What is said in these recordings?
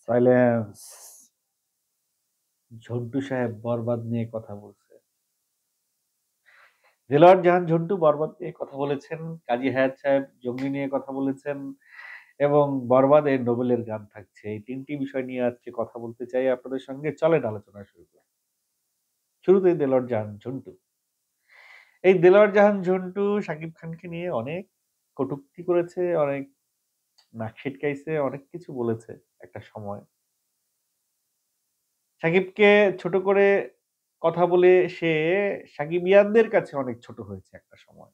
Silence. Jhantu সাহেব বরবাদ নিয়ে কথা বলছে। দেলোয়ার জাহান ঝন্টু বরবাদ নিয়ে কথা বলেছেন, কাজী হায়াৎ সাহেব জঙ্গলি নিয়ে কথা বলেছেন এবং বরবাদে নোবেলের গান থাকছে। এই ৩ টি বিষয় নিয়ে আজকে কথা বলতে চাই আপনাদের সঙ্গে। চলেন আলোচনা শুরু করি। শুরুতেই দেলোয়ার জাহান ঝন্টু। এই দেলোয়ার জাহান ঝন্টু শাকিব খানকে নিয়ে অনেক কটূক্তি করেছে, অনেক নাক সিটকাইছে, অনেক কিছু বলেছে একটা সময়। সাকিবকে ছোট করে কথা বলে সে সাকিবিয়ানদের কাছে অনেক ছোট হয়েছে একটা সময়।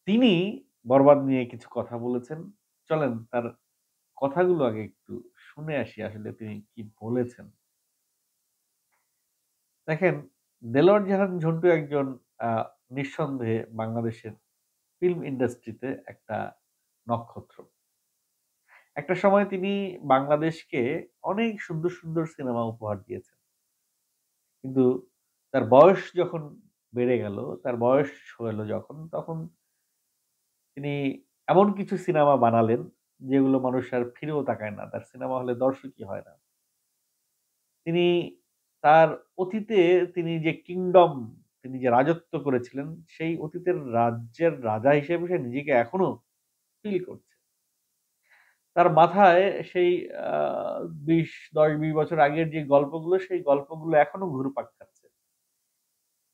তিনি বরবাদ নিয়ে কিছু কথা বলেছেন। চলেন তার কথাগুলো আগে একটু শুনে আসি আসলে তিনি কি বলেছেন। দেখেন, দেলোয়ার জাহান ঝন্টু একজন আ নিঃসন্দেহে বাংলাদেশের ফিল্ম ইন্ডাস্ট্রিতে একটা নক্ষত্র। একটা সময় তিনি বাংলাদেশকে অনেক সুন্দর, সুন্দর সিনেমা উপহার দিয়েছেন। কিন্তু তার বয়স যখন বেড়ে গেল, তার বয়স হলো যখন, তখন তিনি এমন কিছু সিনেমা বানালেন, যেগুলো মানুষ আর ফিরেও তাকায় না। তার সিনেমা হলে দর্শকই হয় না। তিনি তার অতীতে তিনি যে কিংডম, তিনি যে রাজত্ব করেছিলেন, সেই অতীতের রাজ্যের রাজা হিসেবে সে নিজেকে এখনো ফিল করছে। তার মাথায় সেই আ ১০-২০ বছর আগের যে গল্পগুলো, সেই গল্পগুলো এখনো ঘুরপাক খাচ্ছে।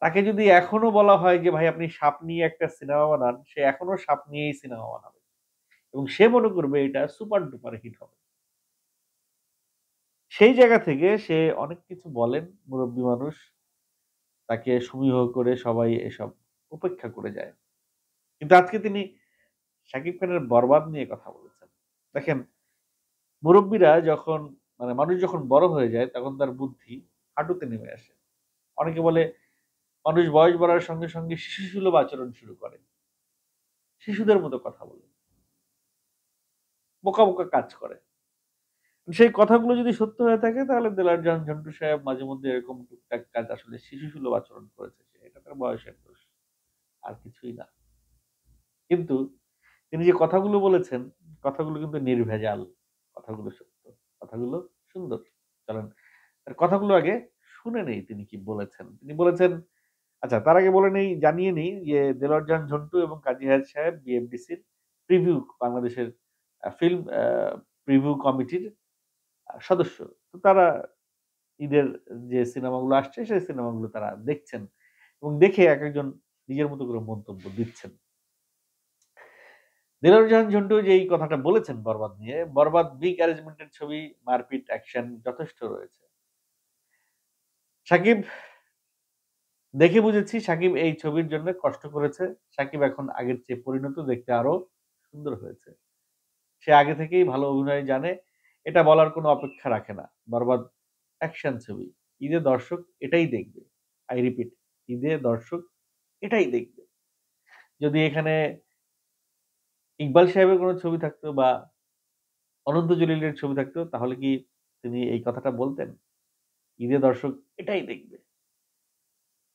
তাকে যদি এখনো বলা হয় যে, "ভাই আপনি সাপ নিয়ে একটা সিনেমা বানান", সে এখনো সাপ নিয়েই সিনেমা বানাবে। এবং সে মনে করবে এটা সুপার ডুপার হিট হবে। সেই জায়গা থেকে সে অনেক কিছু বলেন, মুরব্বি মানুষ। তাকে সমীহ করে সবাই এসব উপেক্ষা করে যায়। কিন্তু আজকে তিনি শাকিব খানের 'বরবাদ' নিয়ে কথা বলেছেন। দেখেন, মুরব্বিরা যখন মানে মানুষ যখন বড় হয়ে যায় তখন তার বুদ্ধি হাঁটুতে নেমে আসে। অনেকে বলে মানুষ বয়স বাড়ার সঙ্গে, সঙ্গে শিশুসুলভ আচরণ শুরু করে। শিশুদের মতো কথা বলে। বোকা, বোকা কাজ করে। সেই কথাগুলো যদি সত্য হয়ে থাকে তাহলে দেলোয়ার জাহান ঝন্টু সাহেব মাঝেমধ্যে এরকম টুকটাক কাজ আসলে শিশুসুলভ আচরণ করেছে। এটা তার বয়সের দোষ। আর কিছুই না। কিন্তু তিনি যে কথাগুলো বলেছেন, কথাগুলো কিন্তু নির্ভেজাল। কথাগুলো সত্য। কথাগুলো সুন্দর। চলেন তার কথাগুলো আগে শুনে নেই তিনি কি বলেছেন। তিনি বলেছেন আচ্ছা তার আগে বলে নেই জানিয়ে নেই যে দেলোয়ার জাহান ঝন্টু এবং কাজী হায়াৎ সাহেব বিএফডিসির প্রিভিউ বাংলাদেশের ফিল্ম প্রিভিউ কমিটির সদস্য। তো তারা ঈদের যে সিনেমাগুলো আসছে সেই সিনেমাগুলো তারা দেখছেন এবং দেখে একেকজন নিজের মতো করে মন্তব্য দিচ্ছেন। দেলোয়ার জাহান ঝন্টু যে এই কথাটা বলেছেন 'বরবাদ' নিয়ে, 'বরবাদ' বিগ অ্যারেঞ্জমেন্ট এর ছবি, মারপিট, অ্যাকশন যথেষ্ট রয়েছে। সাকিব দেখে বুঝেছি সাকিব এই ছবির জন্য কষ্ট করেছে। সাকিব এখন আগের চেয়ে পরিণত দেখতে আরো সুন্দর হয়েছে। সে আগে থেকেই ভালো অভিনয় জানে। এটা বলার কোনো অপেক্ষা রাখে না। 'বরবাদ' অ্যাকশন ছবি। ঈদে দর্শক এটাই দেখবে। I repeat ঈদে দর্শক এটাই দেখবে। যদি এখানে ইকবাল সাহেবের কোনো ছবি থাকতো বা অনন্ত জলিলের ছবি থাকতো তাহলে কি তিনি এই কথাটা বলতেন? ঈদে দর্শক এটাই দেখবে।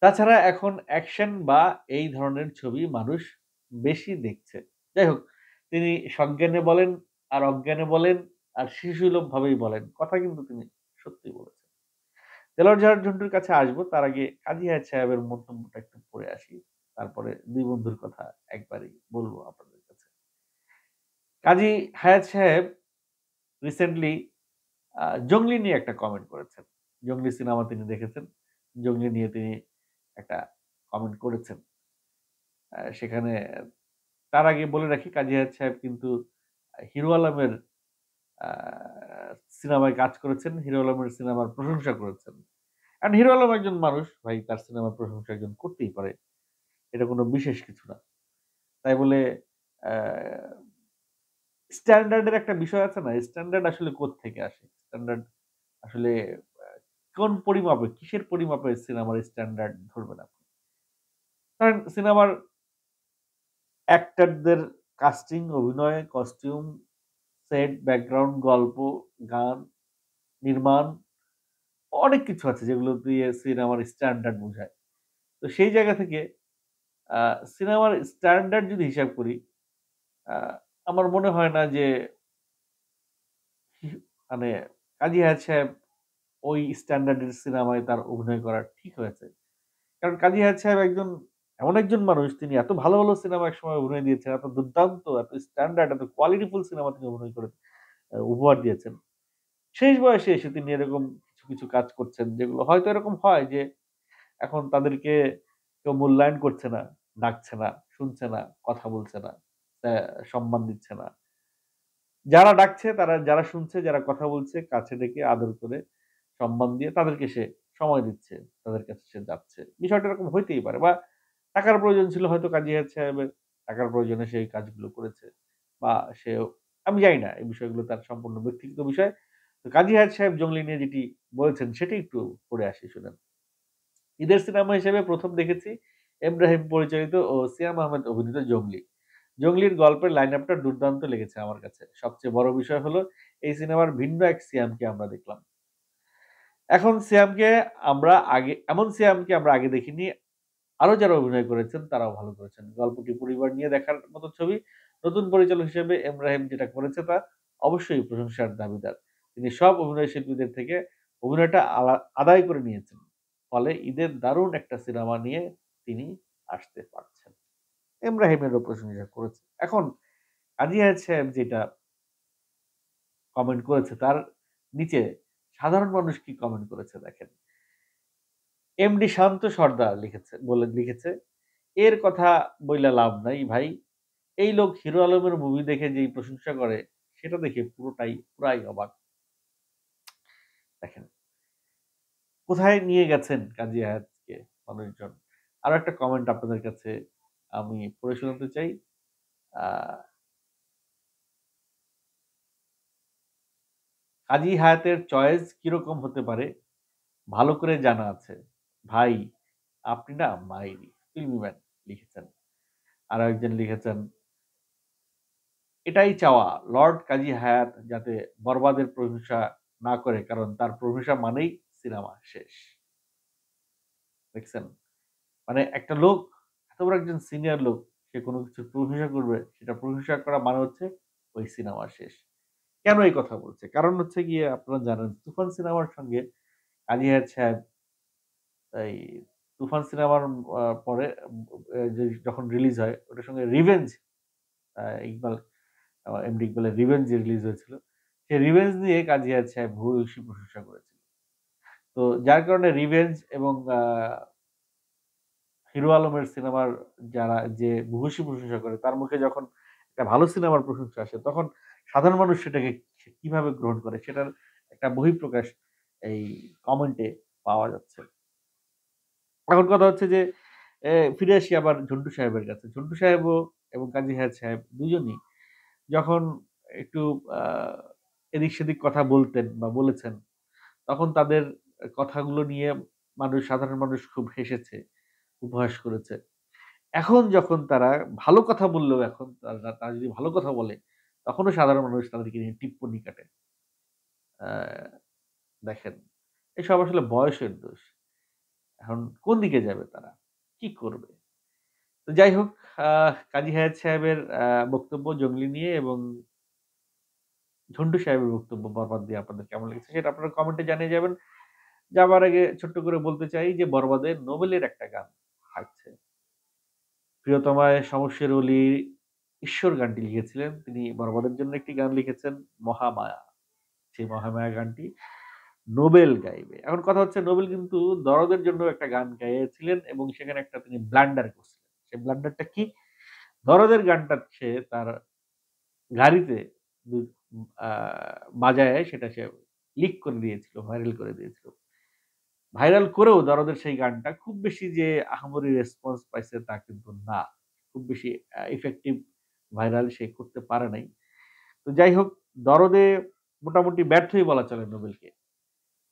তাছাড়া এখন অ্যাকশন বা এই ধরনের ছবি মানুষ বেশি দেখছে। যাই হোক, তিনি সজ্ঞানে বলেন, আর অজ্ঞানে বলেন, আর শিশুসুলভভাবেই বলেন। কথা কিন্তু তিনি সত্যি বলেছেন। দেলোয়ার জাহান ঝন্টুর কাছে আসবো। তার আগে কাজী হায়াৎ সাহেবের মন্তব্যটা একটু পড়ে আসি। তারপরে ২ বন্ধুর কথা একবারেই বলব আপনাদের কাছে। কাজী হায়াৎ সাহেব রিসেন্টলি 'জংলি' নিয়ে একটা কমেন্ট করেছেন। 'জংলি' সিনেমা তিনি দেখেছেন। 'জংলি' নিয়ে তিনি একটা কমেন্ট করেছেন। সেখানে তার আগে বলে রাখি কাজী হায়াৎ সাহেব কিন্তু হিরো আলমের আ সিনেমায় কাজ করেছেন। হিরো আলমের সিনেমার প্রশংসা করেছেন। কারণ হিরো আলম একজন মানুষ, ভাই তার সিনেমার প্রশংসা একজন করতেই পারে। এটা কোন বিশেষ কিছু না। তাই বলে আ স্ট্যান্ডার্ড এর একটা বিষয় আছে না? স্ট্যান্ডার্ড আসলে কোত্থেকে আসে? স্ট্যান্ডার্ড আসলে আ কোন পরিমাপে, কিসের পরিমাপে সিনেমার স্ট্যান্ডার্ড ধরবেন আপনি? ধরেন সিনেমার অ্যাক্টরদের কাস্টিং, অভিনয়, কস্টিউম, সেট, ব্যাকগ্রাউন্ড, গল্প, গান, নির্মাণ অনেক কিছু আছে যেগুলো দিয়ে সিনেমার স্ট্যান্ডার্ড বোঝায়। তো সেই জায়গা থেকে আ সিনেমার স্ট্যান্ডার্ড যদি হিসাব করি, আ আমার মনে হয় না যে মানে কাজী হায়াৎ সাহেব ওই স্ট্যান্ডার্ডের সিনেমায় তার অভিনয় করা ঠিক হয়েছে। কারণ কাজী হায়াৎ সাহেব এমন একজন মানুষ, তিনি এত ভালো, ভালো সিনেমা একসময় অভিনয় দিয়েছেন। এত দুর্দান্ত, এত স্ট্যান্ডার্ড, এত কোয়ালিটিফুল সিনেমা তিনি অভিনয় করে উপহার দিয়েছেন। শেষ বয়সে এসে তিনি এরকম কিছু, কিছু কাজ করছেন যেগুলো হয়তো এরকম হয় যে এখন তাদেরকে কেউ মূল্যায়ন করছে না, ডাকছে না, শুনছে না, কথা বলছে না, অ্যা সম্মান দিচ্ছে না। যারা ডাকছে তারা, যারা শুনছে, যারা কথা বলছে কাছে ডেকে আদর করে সম্মান দিয়ে তাদেরকে সে সময় দিচ্ছে। তাদের কাছে সে যাচ্ছে। বিষয়টা এরকম হইতেই পারে বা টাকার প্রয়োজন ছিল হয়তো কাজী হায়াৎ সাহেবের। টাকার প্রয়োজনে সে এই কাজগুলো করেছে। বা সেও, আমি জানি না এই বিষয়গুলো তার সম্পূর্ণ ব্যক্তিগত বিষয়। তো কাজী হায়াৎ সাহেব জংলি নিয়ে যেটি বলেছেন সেটি একটু পড়ে আসি শুনেন। ঈদের সিনেমা হিসেবে ১ম দেখেছি এব্রাহিম পরিচালিত ও সিয়াম আহমেদ অভিনীত 'জংলি'। 'জংলির' গল্পের লাইন-আপটা দুর্দান্ত লেগেছে আমার কাছে। সবচেয়ে বড় বিষয় হলো এই সিনেমার ভিন্ন এক সিয়ামকে আমরা দেখলাম। এখন সিয়ামকে এমন সিয়ামকে আমরা আগে দেখিনি। আরো যারা অভিনয় করেছেন তারাও ভালো করেছেন। গল্পটি পরিবার নিয়ে দেখার মতো ছবি। নতুন পরিচালক হিসেবে এব্রাহিম যেটা করেছে তা অবশ্যই প্রশংসার দাবিদার। তিনি সব অভিনয় শিল্পীদের থেকে অভিনয়টা আদায় করে নিয়েছেন। ফলে ঈদের দারুণ একটা সিনেমা নিয়ে তিনি আসতে পারছেন। এব্রাহিমেরও প্রশংসা করেছে। এখন কাজী হায়াৎ সাহেব যেটা কমেন্ট করেছে তার নিচে সাধারণ মানুষ কি কমেন্ট করেছে দেখেন। এমডি শান্ত সর্দার লিখেছে, "এর কথা বইলা লাভ নাই ভাই। এই লোক হিরো আলমের মুভি দেখে যেই প্রশংসা করে, সেটা দেখে পুরাই অবাক।" দেখেন, কোথায় নিয়ে গেছেন কাজী হায়াৎকে মানুষজন। আরো একটা কমেন্ট আপনাদের কাছে আমি পড়ে শোনাতে চাই। আ "কাজী হায়াতের চয়েস কিরকম হতে পারে, ভালো করে জানা আছে। ভাই, আপনি না মাইরি, ফিল্মি ম্যান" লিখেছেন। আরো একজন লিখেছেন, "এটাই চাওয়া লর্ড কাজী হায়াৎ যাতে বরবাদের প্রশংসা না করে, কারণ তার প্রশংসা মানেই সিনেমা শেষ।" দেখছেন? মানে একটা লোক, এত বড় একজন সিনিয়র লোক, সে কোন কিছুর প্রশংসা করবে, সেটা প্রশংসা করা মানে হচ্ছে ওই সিনেমা শেষ। কেন এই কথা বলছে? কারণ হচ্ছে গিয়ে আপনারা জানেন তুফান সিনেমার সঙ্গে কাজী হায়াৎ সাহেব এই তুফান সিনেমার পরে যে যখন রিলিজ হয় ওটার সঙ্গে রিভেঞ্জ, ইকবাল এমডি ইকবালের 'রিভেঞ্জ' যে রিলিজ হয়েছিল। সেই 'রিভেঞ্জ' নিয়ে কাজী হায়াৎ সাহেব ভূয়সী প্রশংসা করেছিল। তো যার কারণে 'রিভেঞ্জ' এবং হিরো আলমের সিনেমার যে ভূয়সী প্রশংসা করে তার মুখে যখন একটা ভালো সিনেমার প্রশংসা আসে তখন সাধারণ মানুষ সেটাকে কিভাবে গ্রহণ করে সেটার একটা বহিঃপ্রকাশ এই কমেন্টে পাওয়া যাচ্ছে। এখন কথা হচ্ছে যে ফিরে আসি আবার ঝন্টু সাহেবের কাছে। ঝন্টু সাহেবও এবং কাজী হায়াৎ সাহেব দুজনই যখন একটু আ এদিক-সেদিক কথা বলতেন বা বলেছেন, তখন তাদের কথাগুলো নিয়ে সাধারণ মানুষ খুব হেসেছে, উপহাস করেছে। এখন যখন তারা ভালো কথা বললেও এখন তারা যদি ভালো কথা বলে, তখনও সাধারণ মানুষ তাদেরকে নিয়ে টিপ্পনি কাটে। আ দেখেন, এসব আসলে বয়সের দোষ। এখন কোন দিকে যাবে তারা? কি করবে? তো যাই হোক, আ কাজী হায়াৎ সাহেবের বক্তব্য জঙ্গলি নিয়ে এবং ঝন্টু সাহেবের বক্তব্য বরবাদ দিয়ে আপনাদের কেমন লেগেছে সেটা আপনারা কমেন্টে জানিয়ে যাবেন। যাবার আগে ছোট্ট করে বলতে চাই যে বরবাদে নোবেলের একটা গান থাকছে। প্রিয়তমায় শমশের অলি ঈশ্বর গানটি লিখেছিলেন। তিনি বরবাদের জন্য একটি গান লিখেছেন 'মহামায়া'। সেই 'মহামায়া' গানটি নোবেল গাইবে। এখন কথা হচ্ছে নোবেল কিন্তু দরদের জন্য একটা গান গাইয়েছিলেন এবং সেখানে একটা তিনি ব্লান্ডার করছিলেন। সেই ব্লান্ডারটা কি? দরদের গানটা সে তার গাড়িতে দু আ বাজায়ে সেটা সে লিক করে দিয়েছিল, ভাইরাল করে দিয়েছিল। ভাইরাল করেও দরদের সেই গানটা খুব বেশি যে আহামরি রেসপন্স পাইছে তা কিন্তু না। খুব বেশি ইফেক্টিভ ভাইরাল সে করতে পারে নাই। তো যাই হোক, দরদে মোটামুটি ব্যর্থই বলা চলে নোবেলকে।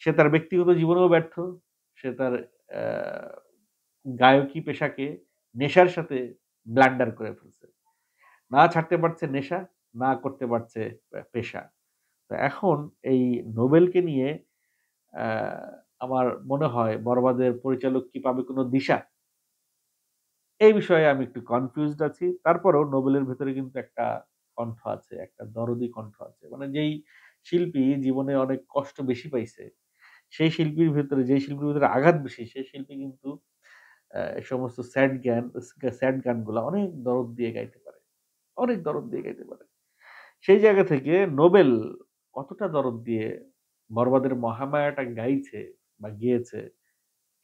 সে তার ব্যক্তিগত জীবনেও ব্যর্থ। সে তার অ্যা গায়কী পেশাকে নেশার সাথে ব্লান্ডার করে ফেলছে। না ছাড়তে পারছে নেশা, না করতে পারছে পেশা। তো এখন এই নোবেলকে নিয়ে অ্যা আমার মনে হয় বরবাদের পরিচালক কি পাবে কোন দিশা? এই বিষয়ে আমি একটু কনফিউজড আছি। তারপরেও নোবেলের ভেতরে কিন্তু একটা কণ্ঠ আছে, একটা দরদি কণ্ঠ আছে। মানে যেই শিল্পী জীবনে অনেক কষ্ট বেশি পাইছে, সেই শিল্পীর ভেতরে যেই শিল্পীর ভেতরে আঘাত বেশি, সেই শিল্পী কিন্তু এই সমস্ত স্যাড গানগুলা অনেক দরদ দিয়ে গাইতে পারে। অনেক দরদ দিয়ে গাইতে পারে। সেই জায়গা থেকে নোবেল কতটা দরদ দিয়ে বরবাদের মহামায়াটা গাইছে বা গেয়েছে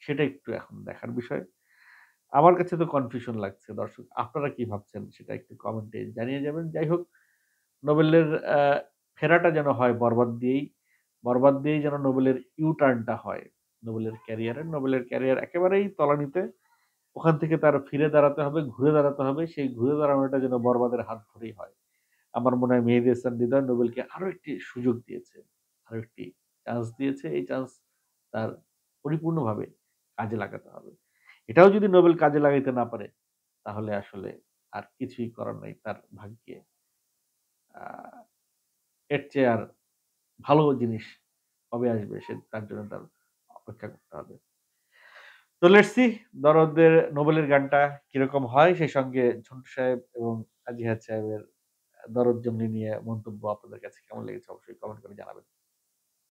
সেটা একটু এখন দেখার বিষয়। আমার কাছে তো কনফিউশন লাগছে দর্শক। আপনারা কি ভাবছেন সেটা একটু কমেন্টে জানিয়ে যাবেন। যাই হোক নোবেলের আ ফেরাটা যেন হয় বরবাদ দিয়েই। বরবাদ দিয়েই যেন নোবেলের ইউ-টার্ন টা হয়। নোবেলের ক্যারিয়ার একেবারেই তলানিতে। ওখান থেকে তার ফিরে দাঁড়াতে হবে, ঘুরে দাঁড়াতে হবে। সেই ঘুরে দাঁড়ানোটা যেন বরবাদের হাত ধরেই হয়। আমার মনে হয় মেহেদী হাসান হৃদয় নোবেলকে আরো একটি সুযোগ দিয়েছে। আরো একটি চান্স দিয়েছে। এই চান্স তার পরিপূর্ণভাবে কাজে লাগাতে হবে। এটাও যদি নোবেল কাজে লাগাইতে না পারে, তাহলে আসলে আর কিছুই করার নাই তার ভাগ্যে। আ এর চেয়ে আর ভালো জিনিস কবে আসবে তার জন্য তার অপেক্ষা করতে হবে। তো লেটস সি দরদের নোবেলের গানটা কিরকম হয়? সেই সঙ্গে ঝন্টু সাহেব এবং কাজী হায়াৎ সাহেবের দরদ জমনি নিয়ে মন্তব্য আপনাদের কাছে কেমন লেগেছে অবশ্যই কমেন্ট করে জানাবেন।